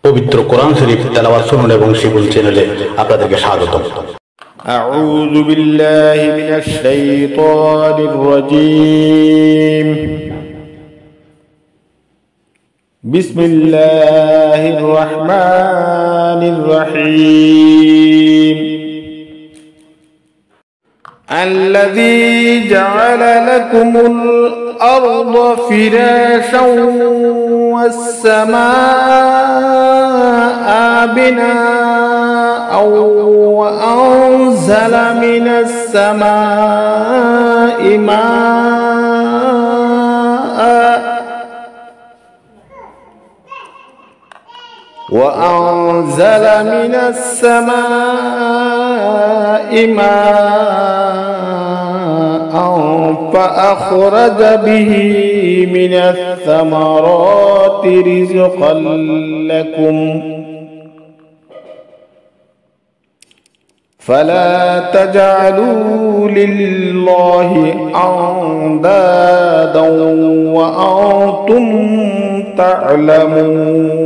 পবিত্র কোরআন শরীফ তেলাওয়াত শুনুন এবং শিখুন চ্যানেলে আপনাদেরকে স্বাগতম। আউযু বিল্লাহি মিনাশ শাইতানির রাজীম। বিসমিল্লাহির রহমানির রহিম। আল্লাযী জাআলা লাকুমুল আরদা ফিরাশাও ওয়াস সামাআ বিনাআও ওয়া আনজালা মিনাস সামা'i মাআ وأنزل من السماء ماء فأخرج به من الثمرات رزقا لكم فلا تجعلوا لله أندادا وأنتم تعلمون।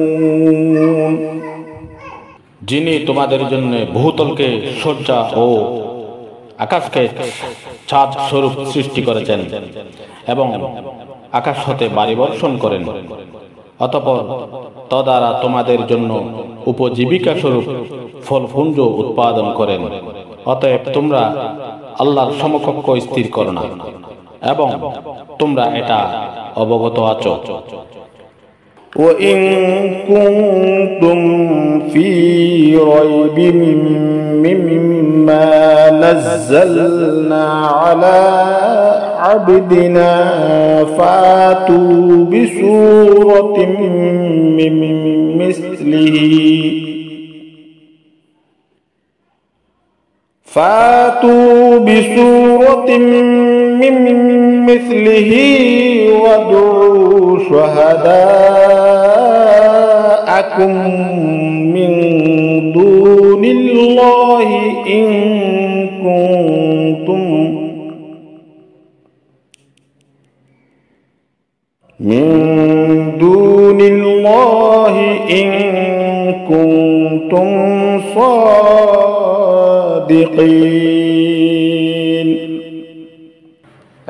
যিনি তোমাদের জন্য বহুতলকে সজ্জা ও আকাশকে ছাদ স্বরূপ সৃষ্টি করেছেন এবং আকাশ হতে বাড়ি বর্ষণ করেন, অতঃপর তদ্বারা তোমাদের জন্য উপজীবিকা স্বরূপ ফলপুঞ্জ উৎপাদন করেন। অতএব তোমরা আল্লাহর সমকক্ষ স্থির করো না এবং তোমরা এটা অবগত আছো। وإن كنتم في ريب مما نزلنا على عبدنا فاتوا بسورة من مثله وادعوا شهداءكم من دون الله إن كنتم صادقين।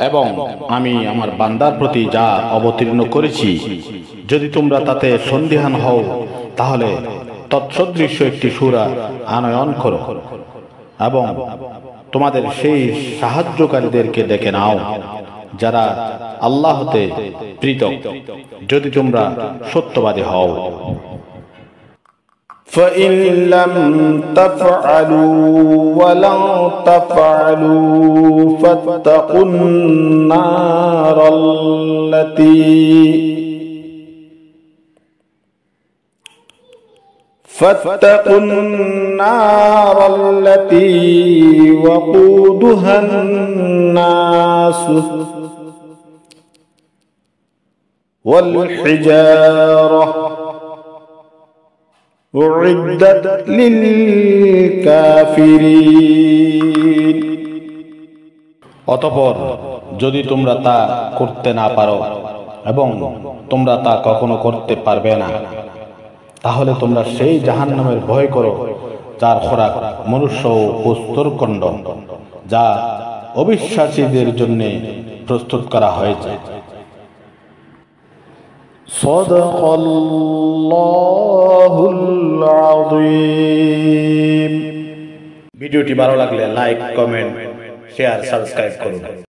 এবং আমি আমার বান্দার প্রতি যা অবতীর্ণ করেছি, যদি তোমরা তাতে সন্দিহান হও তাহলে তৎসদৃশ্য একটি সূরা আনয়ন করো এবং তোমাদের সেই সাহায্যকারীদেরকে ডেকে নাও যারা আল্লাহ হতে পৃথক, যদি তোমরা সত্যবাদী হও। فإن لم تفعلوا ولن تفعلوا فاتقوا النار التي وقودها الناس والحجارة أعدت للكافرين। অতঃপর যদি তোমরা তা করতে না পারো এবং তোমরা তা কখনো করতে পারবে না, তাহলে তোমরা সেই জাহান্নামের ভয় করো যার খোরাক মনুষ্য ও স্তরখণ্ড, যা অবিশ্বাসীদের জন্য প্রস্তুত করা হয়েছে। সাদাকাল্লাহুল আযীম। ভিডিওটি ভালো লাগলে লাইক, কমেন্ট, শেয়ার, সাবস্ক্রাইব করুন।